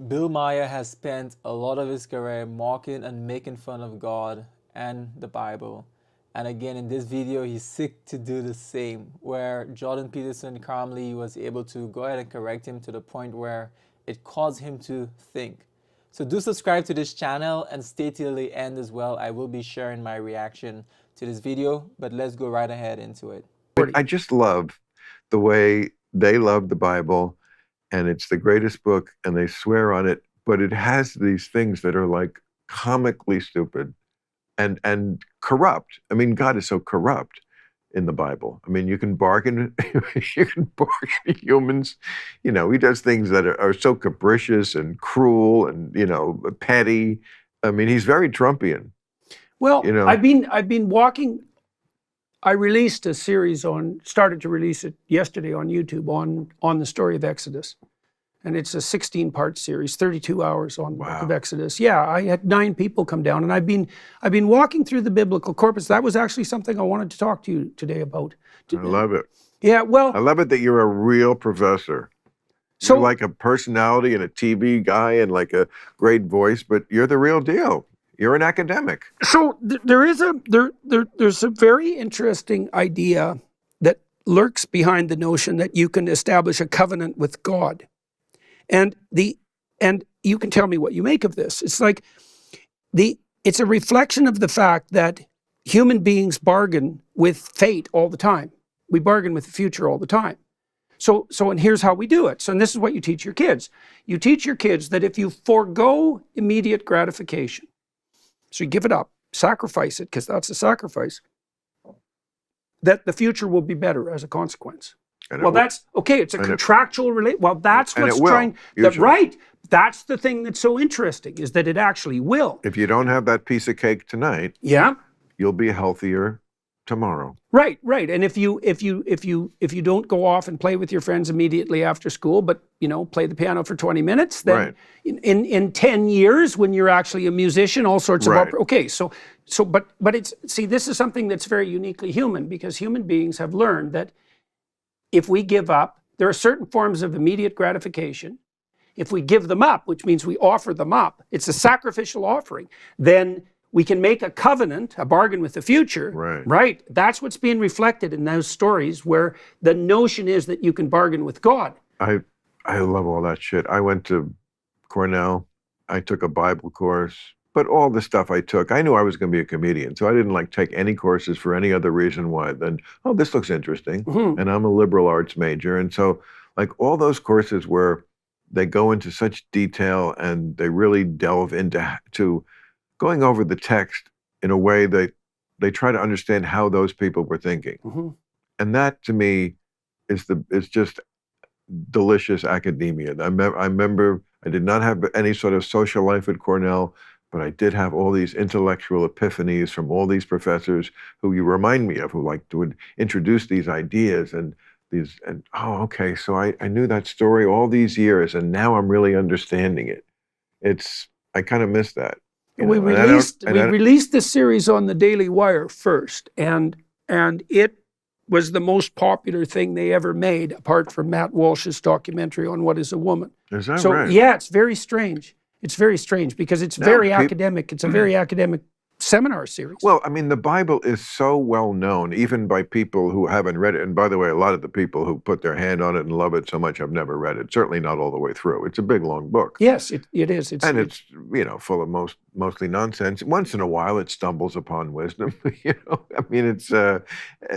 Bill Maher has spent a lot of his career mocking and making fun of God and the Bible. And again, in this video, he's sick to do the same, where Jordan Peterson calmly was able to go ahead and correct him to the point where it caused him to think. So do subscribe to this channel and stay till the end as well. I will be sharing my reaction to this video, but let's go right ahead into it. I just love the way they love the Bible, and it's the greatest book, and they swear on it, but it has these things that are like comically stupid and corrupt. I mean, God is so corrupt in the Bible. I mean, you can bargain, you can bargain humans. You know, he does things that are so capricious and cruel and, you know, petty. I mean, he's very Trumpian. Well, you know? I've been walking. I released a series started to release it yesterday on YouTube on the story of Exodus. And it's a 16-part series, 32 hours on the book of Exodus. Yeah, I had 9 people come down, and I've been walking through the biblical corpus. That was actually something I wanted to talk to you today about. I love it. Yeah, well, I love it that you're a real professor. So, you're like a personality and a TV guy and like a great voice, but you're the real deal. You're an academic. So there's a very interesting idea that lurks behind the notion that you can establish a covenant with God. And you can tell me what you make of this. It's like it's a reflection of the fact that human beings bargain with fate all the time. We bargain with the future all the time. So and here's how we do it. So and this is what you teach your kids. You teach your kids that if you forego immediate gratification, so you give it up, sacrifice it, because that's a sacrifice, that the future will be better as a consequence. Well, that's okay. It's a contractual relate. Well, that's what's trying. Right. That's the thing that's so interesting, is that it actually will. If you don't have that piece of cake tonight, yeah, you'll be healthier tomorrow. Right. And if you don't go off and play with your friends immediately after school, but play the piano for 20 minutes, then in 10 years when you're actually a musician, all sorts of okay. But this is something that's very uniquely human, because human beings have learned that if we give up, there are certain forms of immediate gratification. If we give them up, which means we offer them up, it's a sacrificial offering, then we can make a covenant, a bargain with the future. Right. That's what's being reflected in those stories, where the notion is that you can bargain with God. I love all that shit. I went to Cornell. I took a Bible course. But all the stuff I took, I knew I was going to be a comedian, so I didn't take any courses for any other reason why than, oh, this looks interesting, and I'm a liberal arts major, and so all those courses where they go into such detail and they really delve into going over the text in a way that they try to understand how those people were thinking, and that to me is just delicious academia. I remember I did not have any sort of social life at Cornell, but I did have all these intellectual epiphanies from all these professors who you remind me of, who would introduce these ideas and okay, so I knew that story all these years, and now I'm really understanding it. I kind of miss that. We released this series on the Daily Wire first, and it was the most popular thing they ever made, apart from Matt Walsh's documentary on What is a Woman. Is that right? Yeah, it's very strange. It's very strange because it's very academic. It's a very academic seminar series. Well, I mean, the Bible is so well known, even by people who haven't read it. And by the way, a lot of the people who put their hand on it and love it so much have never read it. Certainly not all the way through. It's a big, long book. Yes, it is. It's full of mostly nonsense. Once in a while, it stumbles upon wisdom. I mean,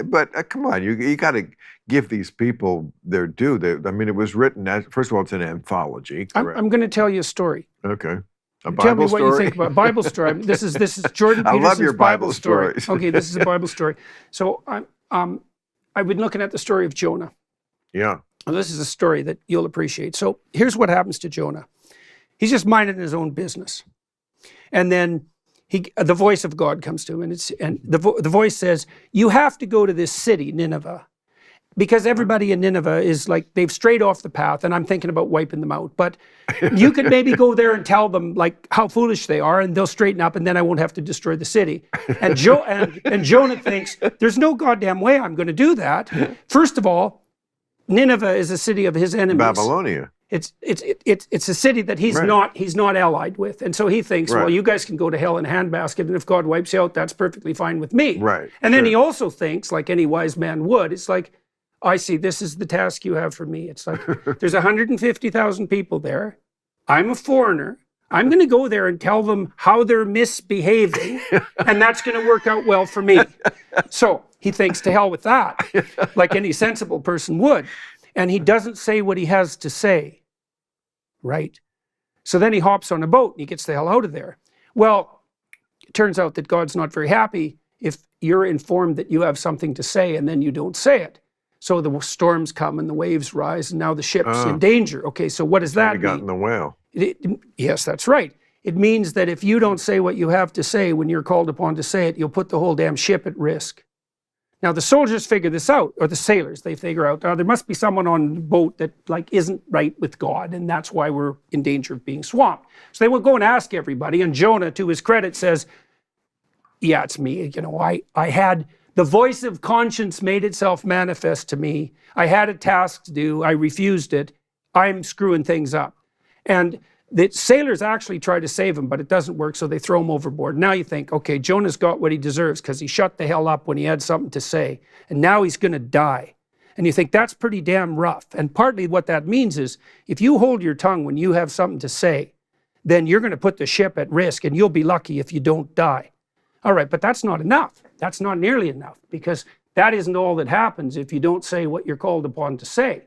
but come on, you got to give these people their due. It was written as, first of all, it's an anthology. I'm going to tell you a story. Okay. Tell me what you think about Bible story. This is Jordan Peterson's I love your Bible stories. Okay, this is a Bible story. So I've been looking at the story of Jonah. Yeah. And this is a story that you'll appreciate. So here's what happens to Jonah. He's just minding his own business, and then the voice of God comes to him, and the voice says, "You have to go to this city, Nineveh, because everybody in Nineveh is they've strayed off the path, and I'm thinking about wiping them out. But you could maybe go there and tell them how foolish they are, and they'll straighten up, and then I won't have to destroy the city." And Jonah thinks, there's no goddamn way I'm going to do that. First of all, Nineveh is a city of his enemies. Babylonia. It's a city that he's not allied with, and so he thinks, well, you guys can go to hell in a handbasket, and if God wipes you out, that's perfectly fine with me. Right. And then he also thinks, like any wise man would, it's like, I see, this is the task you have for me. It's like, there's 150,000 people there. I'm a foreigner. I'm going to go there and tell them how they're misbehaving, and that's going to work out well for me. So he thinks, to hell with that, like any sensible person would. And he doesn't say what he has to say, right? So then he hops on a boat and he gets the hell out of there. Well, it turns out that God's not very happy if you're informed that you have something to say and then you don't say it. So the storms come and the waves rise and now the ship's in danger. Okay, so what does that mean? Got in the whale. Yes, that's right. It means that if you don't say what you have to say when you're called upon to say it, you'll put the whole damn ship at risk. Now the soldiers figure this out, or the sailors, they figure out, there must be someone on the boat that isn't right with God, and that's why we're in danger of being swamped. So they will go and ask everybody, and Jonah, to his credit, says, yeah, it's me. I had the voice of conscience made itself manifest to me. I had a task to do. I refused it. I'm screwing things up. And the sailors actually try to save him, but it doesn't work, so they throw him overboard. Now you think, okay, Jonah's got what he deserves because he shut the hell up when he had something to say, and now he's going to die. And you think, that's pretty damn rough. And partly what that means is, if you hold your tongue when you have something to say, then you're going to put the ship at risk, and you'll be lucky if you don't die. All right, but that's not enough. That's not nearly enough, because that isn't all that happens if you don't say what you're called upon to say.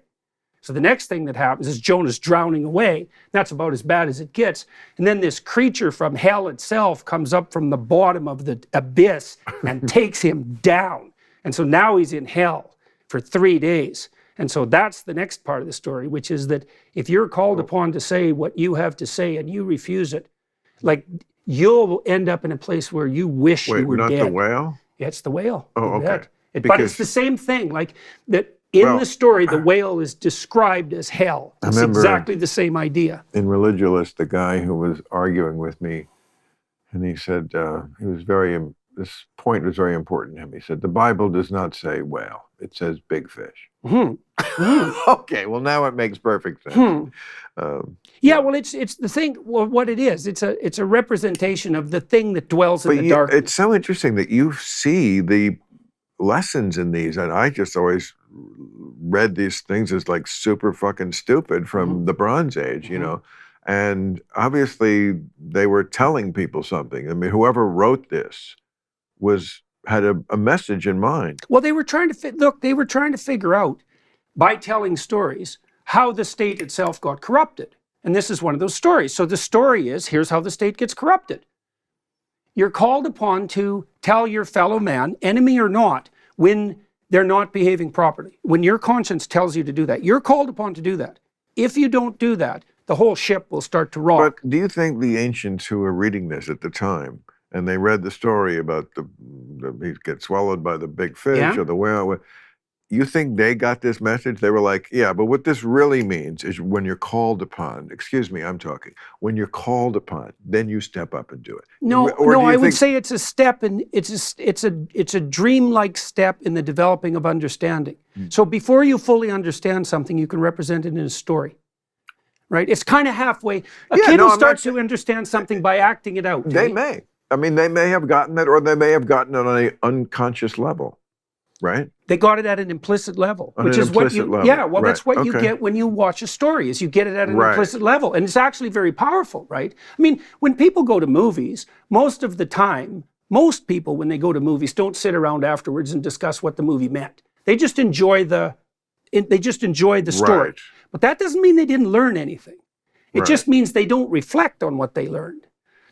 So the next thing that happens is Jonah's drowning away. That's about as bad as it gets. And then this creature from hell itself comes up from the bottom of the abyss and takes him down. And so now he's in hell for 3 days. And so that's the next part of the story, which is that if you're called upon to say what you have to say and you refuse it, like, you'll end up in a place where you wish you were dead. Wait, not the whale? Yeah, it's the whale. Oh, okay. But it's the same thing, like that. In the story, the whale is described as hell. It's exactly the same idea. In Religulous, the guy who was arguing with me, and he said, this point was very important to him. He said, the Bible does not say whale. It says big fish. Okay, well, now it makes perfect sense. Yeah, well, it's the thing, well, what it is, it's a representation of the thing that dwells in the darkness. It's so interesting that you see the lessons in these, and I just always read these things as like super fucking stupid from the Bronze Age, you know, and obviously they were telling people something. I mean, whoever wrote this had a message in mind. Well, they were trying to figure out, by telling stories, how the state itself got corrupted. And this is one of those stories. So the story is, here's how the state gets corrupted. You're called upon to tell your fellow man, enemy or not, when they're not behaving properly. When your conscience tells you to do that, you're called upon to do that. If you don't do that, the whole ship will start to rock. But do you think the ancients who were reading this at the time, and they read the story about he gets swallowed by the big fish or the whale, you think they got this message? They were like, yeah, but what this really means is when you're called upon, excuse me, I'm talking, when you're called upon, then you step up and do it. No, I would say it's a step, and it's a dreamlike step in the developing of understanding. So before you fully understand something, you can represent it in a story. Right? It's kind of halfway. A kid will start to understand something by acting it out. They may. I mean, they may have gotten it, or they may have gotten it on an unconscious level. Right? They got it at an implicit level, which is what you, level. That's what you get when you watch a story, is you get it at an implicit level. And it's actually very powerful, right? I mean, when people go to movies, most of the time, most people, when they go to movies, don't sit around afterwards and discuss what the movie meant. They just enjoy the story. Right. But that doesn't mean they didn't learn anything. It just means they don't reflect on what they learned.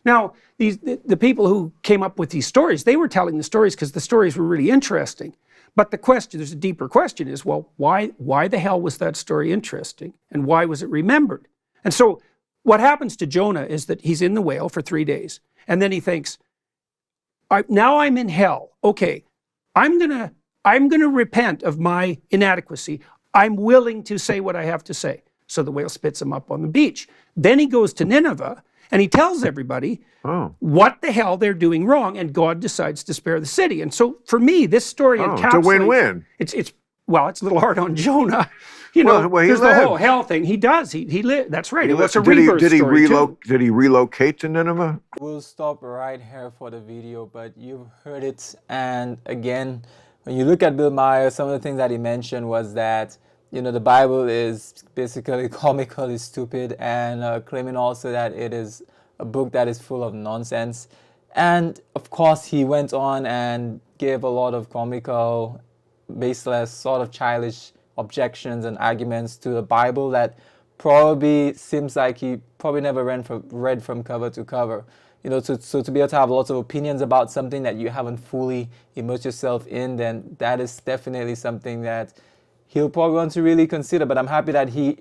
Now, the people who came up with these stories, they were telling the stories because the stories were really interesting. But there's a deeper question is, well, why the hell was that story interesting? And why was it remembered? And so what happens to Jonah is that he's in the whale for 3 days. And then he thinks, now I'm in hell. Okay, I'm gonna repent of my inadequacy. I'm willing to say what I have to say. So the whale spits him up on the beach. Then he goes to Nineveh, and he tells everybody what the hell they're doing wrong, and God decides to spare the city. And so for me, this story encapsulates... It's a win-win. well, it's a little hard on Jonah. You know, Well, he there's the whole lived. hell thing. He does. He lived. That's right. It was a Did he, rebirth did he, story too. did he relocate to Nineveh? We'll stop right here for the video, but you've heard it. And again, when you look at Bill Maher, some of the things that he mentioned was that, you know, the Bible is basically comically stupid, and claiming also that it is a book that is full of nonsense. And of course, he went on and gave a lot of comical, baseless, sort of childish objections and arguments to the Bible that probably seems like he probably never read from cover to cover. You know, so to be able to have lots of opinions about something that you haven't fully immersed yourself in, then that is definitely something that he'll probably want to really consider. But I'm happy that he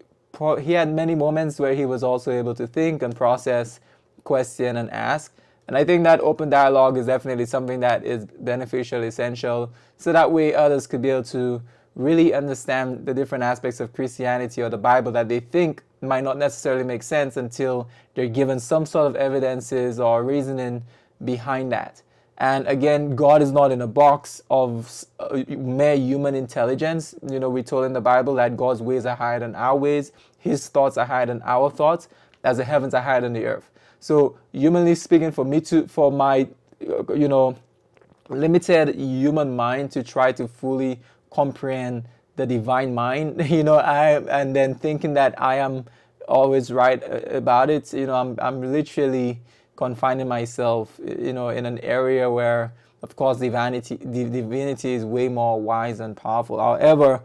had many moments where he was also able to think and process, question, and ask. And I think that open dialogue is definitely something that is beneficial, essential, so that way others could be able to really understand the different aspects of Christianity or the Bible that they think might not necessarily make sense until they're given some sort of evidences or reasoning behind that. And again, God is not in a box of mere human intelligence. You know, we're told in the Bible that God's ways are higher than our ways. His thoughts are higher than our thoughts, as the heavens are higher than the earth. So humanly speaking, for my, you know, limited human mind to try to fully comprehend the divine mind, you know, and then thinking that I am always right about it, you know, I'm literally confining myself, you know, in an area where, of course, divinity is way more wise and powerful. However,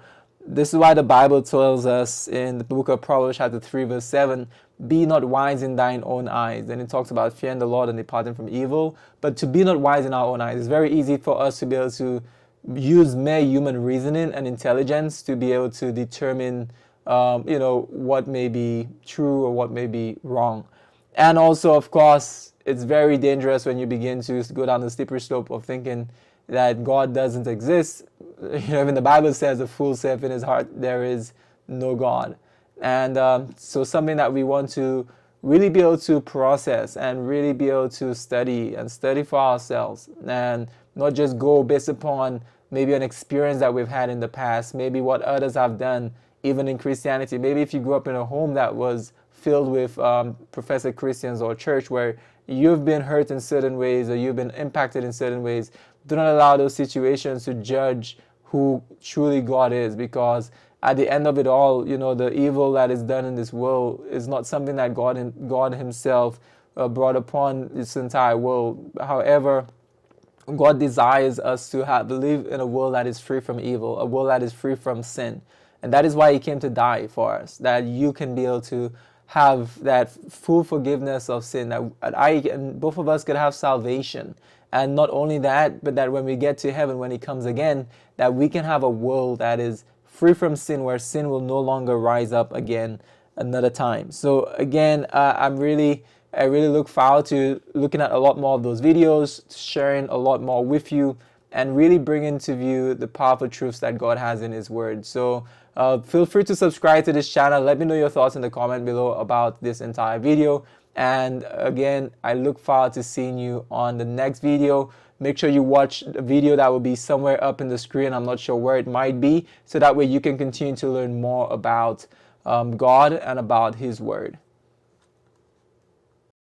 this is why the Bible tells us in the book of Proverbs chapter 3 verse 7, be not wise in thine own eyes. And it talks about fearing the Lord and departing from evil. But to be not wise in our own eyes, it's very easy for us to be able to use mere human reasoning and intelligence to be able to determine, you know, what may be true or what may be wrong. And also, of course, it's very dangerous when you begin to go down the slippery slope of thinking that God doesn't exist. You know, even the Bible says, "A fool saith in his heart, there is no God." And so something that we want to really be able to process and really be able to study for ourselves, and not just go based upon maybe an experience that we've had in the past, maybe what others have done, even in Christianity. Maybe if you grew up in a home that was filled with professor Christians or church where you've been hurt in certain ways or you've been impacted in certain ways, do not allow those situations to judge who truly God is, because at the end of it all, you know, the evil that is done in this world is not something that God himself brought upon this entire world. However, God desires us to live in a world that is free from evil, a world that is free from sin. And that is why he came to die for us, that you can be able to have that full forgiveness of sin, that I and both of us could have salvation. And not only that, but that when we get to heaven, when he comes again, that we can have a world that is free from sin, where sin will no longer rise up again another time. So again, I really look forward to looking at a lot more of those videos, sharing a lot more with you, and really bringing to view the powerful truths that God has in his word. So feel free to subscribe to this channel. Let me know your thoughts in the comment below about this entire video. And again, I look forward to seeing you on the next video. Make sure you watch the video that will be somewhere up in the screen. I'm not sure where it might be, so that way you can continue to learn more about God and about his word.